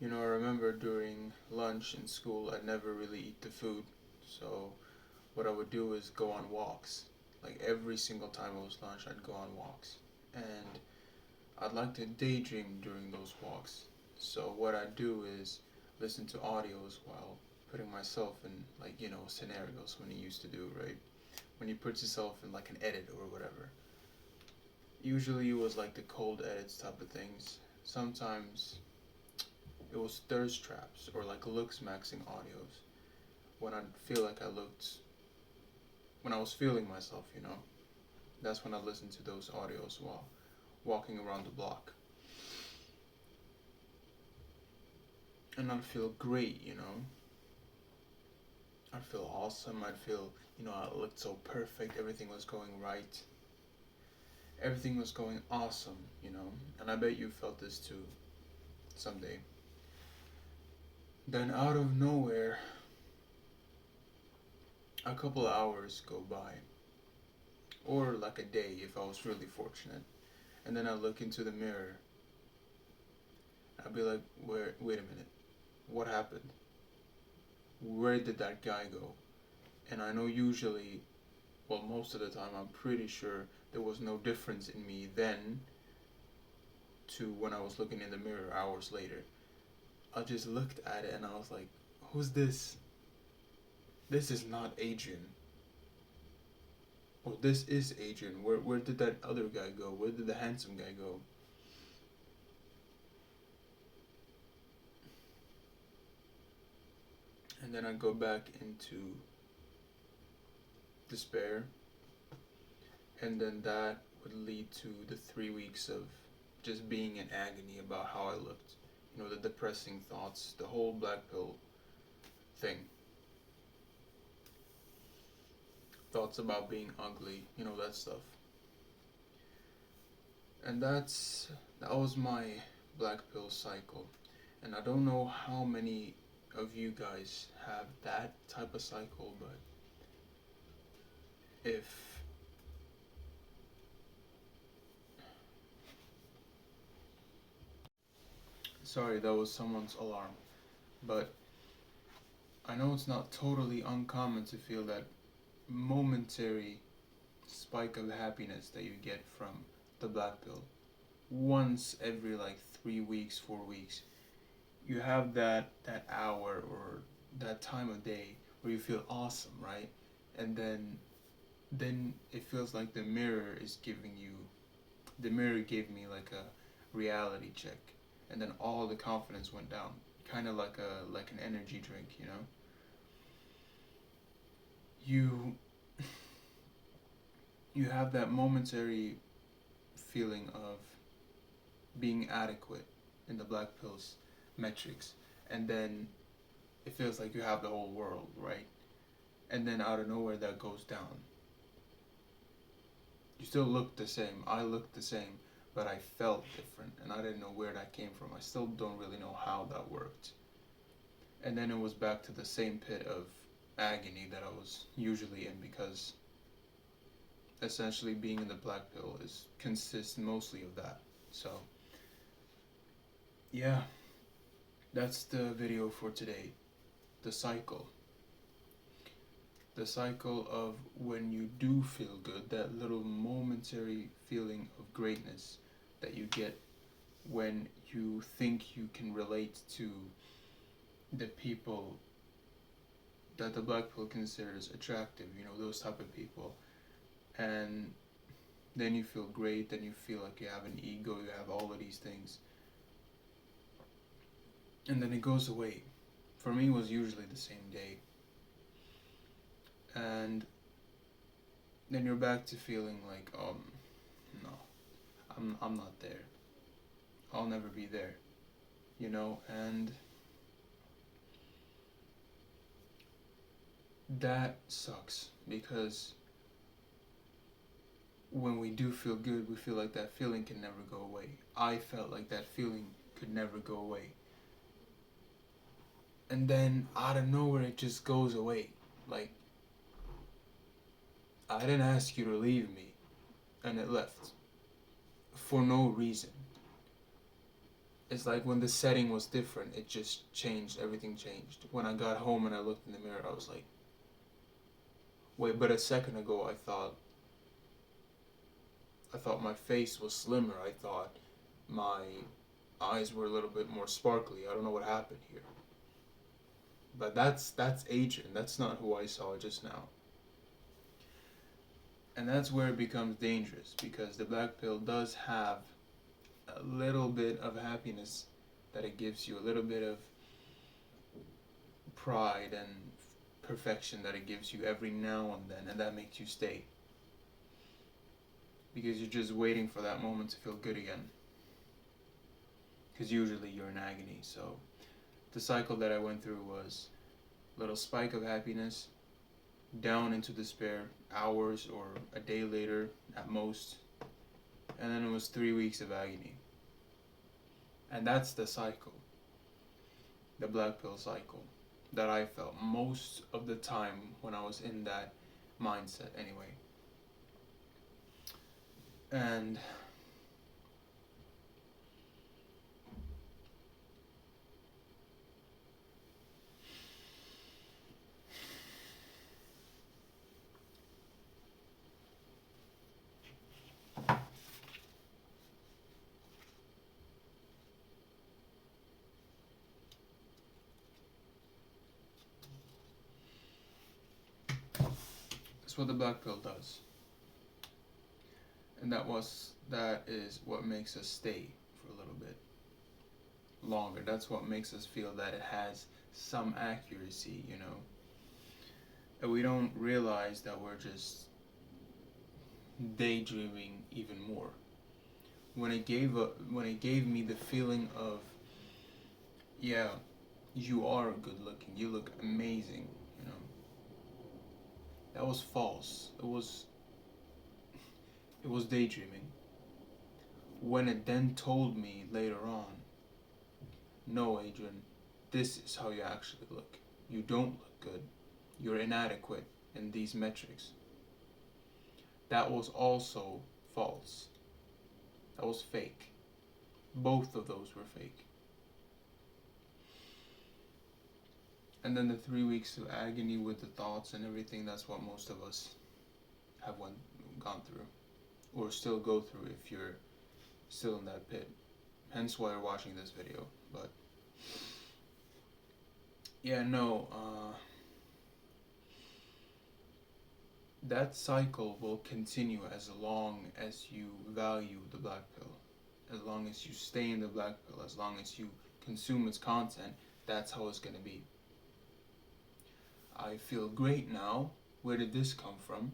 I remember during lunch in school, I'd never really eat the food. So, what I would do is go on walks. Like every single time it was lunch, I'd go on walks. And I'd like to daydream during those walks. So, what I'd do is listen to audios while putting myself in, scenarios when you used to do, right? When you put yourself in like an edit or whatever. Usually it was like the cold edits type of things. Sometimes it was thirst traps or like looks maxing audios when I feel like I looked when I was feeling myself. That's when I listened to those audios while walking around the block. And I'd feel great. I'd feel awesome. I'd feel, I looked so perfect. Everything was going right. Everything was going awesome. And I bet you felt this too someday. Then out of nowhere, a couple of hours go by, or like a day if I was really fortunate. And then I look into the mirror. I'd be like, wait a minute, what happened? Where did that guy go? And I know usually, well, most of the time, I'm pretty sure there was no difference in me then to when I was looking in the mirror hours later. I just looked at it and I was like, who's this? This is not Adrian. Or this is Adrian. Where did that other guy go? Where did the handsome guy go? And then I go back into despair, and then that would lead to the 3 weeks of just being in agony about how I looked. The depressing thoughts, the whole black pill thing. Thoughts about being ugly, that stuff. And that was my black pill cycle. And I don't know how many of you guys have that type of cycle, but if sorry, that was someone's alarm. But I know it's not totally uncommon to feel that momentary spike of happiness that you get from the black pill. Once every like 3 weeks, 4 weeks, you have that hour or that time of day where you feel awesome, right? And then it feels like the mirror gave me like a reality check, and then all the confidence went down, kind of like an energy drink. You you have that momentary feeling of being adequate in the black pills metrics, and then it feels like you have the whole world, right? And then out of nowhere that goes down. You still look the same. I looked the same, but I felt different, and I didn't know where that came from. I still don't really know how that worked. And then it was back to the same pit of agony that I was usually in, because essentially being in the black pill is consists mostly of that. So yeah, that's the video for today. The cycle. The cycle of when you do feel good, that little momentary feeling of greatness that you get when you think you can relate to the people that the black pill considers attractive, those type of people. And then you feel great, then you feel like you have an ego, you have all of these things. And then it goes away. For me, it was usually the same day. And then you're back to feeling like, no, I'm not there. I'll never be there. And that sucks, because when we do feel good, we feel like that feeling can never go away. I felt like that feeling could never go away. And then out of nowhere, it just goes away. Like, I didn't ask you to leave me, and it left for no reason. It's like when the setting was different, it just changed. Everything changed. When I got home and I looked in the mirror, I was like, wait, but a second ago I thought my face was slimmer. I thought my eyes were a little bit more sparkly. I don't know what happened here. But that's Adrian. That's not who I saw just now. And that's where it becomes dangerous because the black pill does have a little bit of happiness that it gives you, a little bit of pride and perfection that it gives you every now and then, and that makes you stay. Because you're just waiting for that moment to feel good again. Because usually you're in agony. So the cycle that I went through was a little spike of happiness, down into despair, hours or a day later at most, and then it was 3 weeks of agony. And that's the cycle, the black pill cycle, that I felt most of the time when I was in that mindset anyway. And that's what the black pill does. And that is what makes us stay for a little bit longer. That's what makes us feel that it has some accuracy, you know. And we don't realize that we're just daydreaming even more. When it gave me the feeling of, yeah, you are good looking, you look amazing, you know. That was false. It was daydreaming. When it then told me later on, no, Adrian, this is how you actually look. You don't look good. You're inadequate in these metrics. That was also false. That was fake. Both of those were fake. And then the 3 weeks of agony with the thoughts and everything, that's what most of us have gone through. Or still go through if you're still in that pit. Hence why you're watching this video. But yeah, no, that cycle will continue as long as you value the black pill. As long as you stay in the black pill, as long as you consume its content, that's how it's going to be. I feel great now. Where did this come from?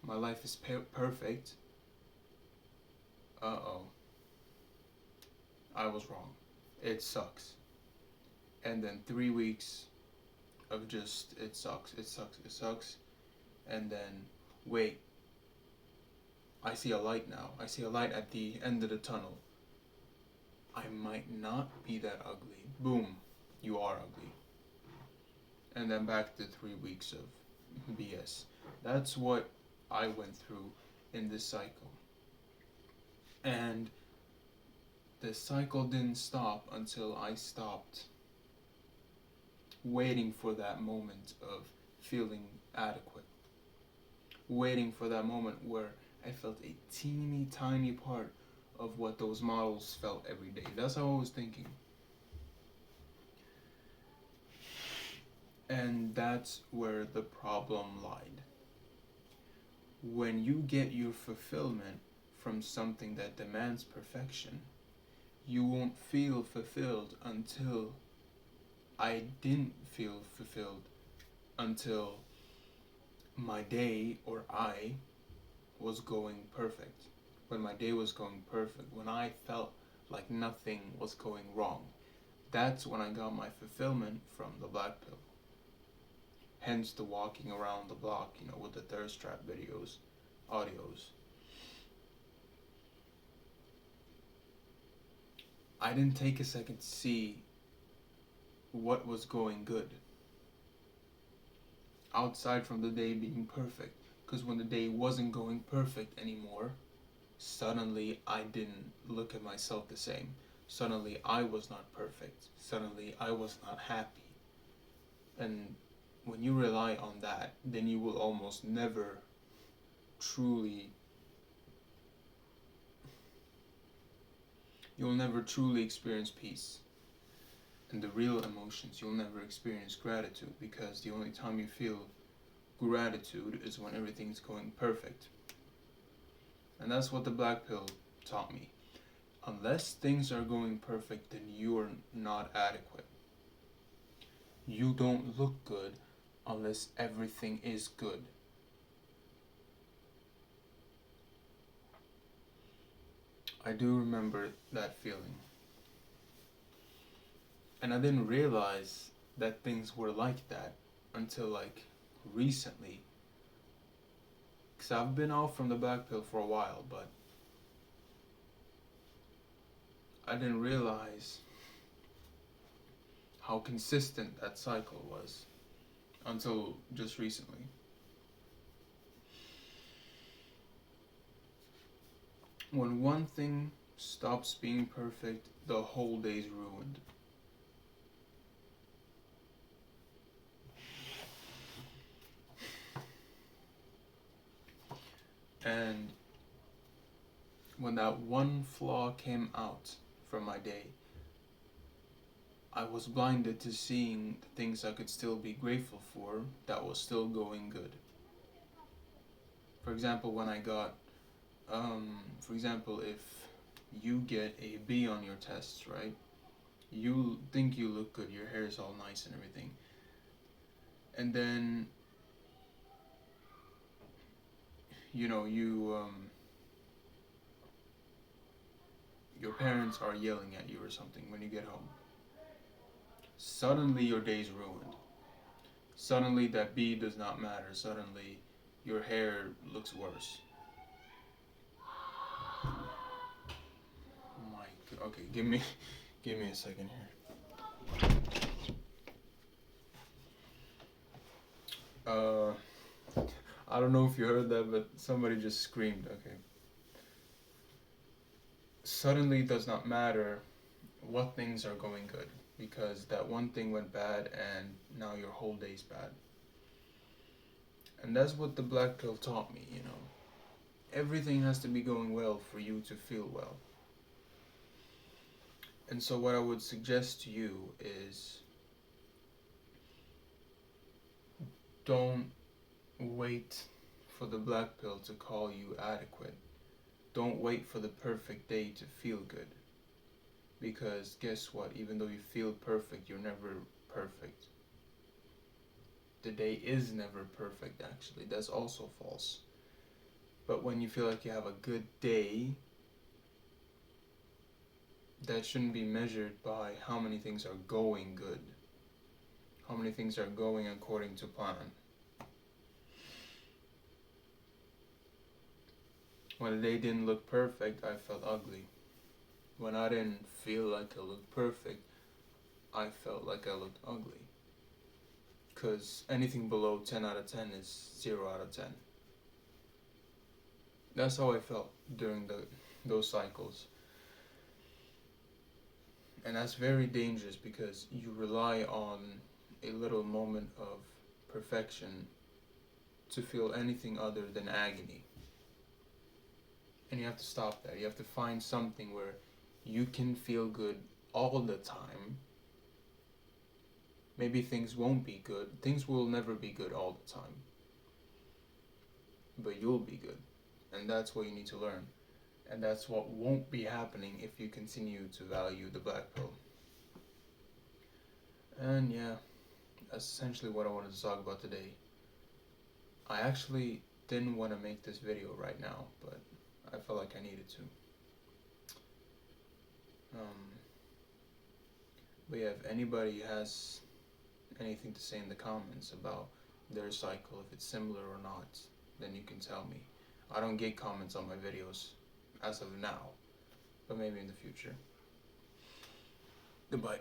My life is perfect. Uh-oh. I was wrong. It sucks. And then 3 weeks of just, it sucks, it sucks, it sucks. And then, wait. I see a light now. I see a light at the end of the tunnel. I might not be that ugly. Boom. You are ugly. And then back to 3 weeks of BS. That's what I went through in this cycle. And the cycle didn't stop until I stopped waiting for that moment of feeling adequate. Waiting for that moment where I felt a teeny tiny part of what those models felt every day. That's how I was thinking. And that's where the problem lied. When you get your fulfillment from something that demands perfection, you won't feel fulfilled until I didn't feel fulfilled until my day or I was going perfect. When my day was going perfect, when I felt like nothing was going wrong, that's when I got my fulfillment from the black pill. Hence the walking around the block, you know, with the thirst trap videos, audios. I didn't take a second to see what was going good outside from the day being perfect. Because when the day wasn't going perfect anymore, suddenly I didn't look at myself the same. Suddenly I was not perfect. Suddenly I was not happy. And when you rely on that, then you will almost never truly you'll never truly experience peace and the real emotions. You'll never experience gratitude, because the only time you feel gratitude is when everything's going perfect. And that's what the black pill taught me. Unless things are going perfect, then you are not adequate. You don't look good unless everything is good. I do remember that feeling. And I didn't realize that things were like that until like recently. Because I've been off from the black pill for a while, but I didn't realize how consistent that cycle was until just recently. When one thing stops being perfect, the whole day's ruined. And when that one flaw came out from my day, I was blinded to seeing the things I could still be grateful for that was still going good. For example, when I got, for example, if you get a B on your tests, right? You think you look good, your hair is all nice and everything. And then, your parents are yelling at you or something when you get home. Suddenly your day's ruined. Suddenly that B does not matter. Suddenly your hair looks worse. My God. Okay, give me a second here. I don't know if you heard that, but somebody just screamed. Okay. Suddenly it does not matter what things are going good, because that one thing went bad and now your whole day's bad. And that's what the black pill taught me. Everything has to be going well for you to feel well. And so what I would suggest to you is, don't wait for the black pill to call you adequate. Don't wait for the perfect day to feel good. Because guess what? Even though you feel perfect, you're never perfect. The day is never perfect, actually. That's also false. But when you feel like you have a good day, that shouldn't be measured by how many things are going good, how many things are going according to plan. When the day didn't look perfect, I felt ugly. When I didn't feel like I looked perfect, I felt like I looked ugly. Because anything below 10 out of 10 is 0 out of 10. That's how I felt during those cycles. And that's very dangerous, because you rely on a little moment of perfection to feel anything other than agony. And you have to stop that. You have to find something where you can feel good all the time. Maybe things won't be good. Things will never be good all the time. But you'll be good. And that's what you need to learn. And that's what won't be happening if you continue to value the black pill. And yeah, that's essentially what I wanted to talk about today. I actually didn't want to make this video right now, but I felt like I needed to. But yeah, if anybody has anything to say in the comments about their cycle, if it's similar or not, then you can tell me. I don't get comments on my videos as of now, but maybe in the future. Goodbye.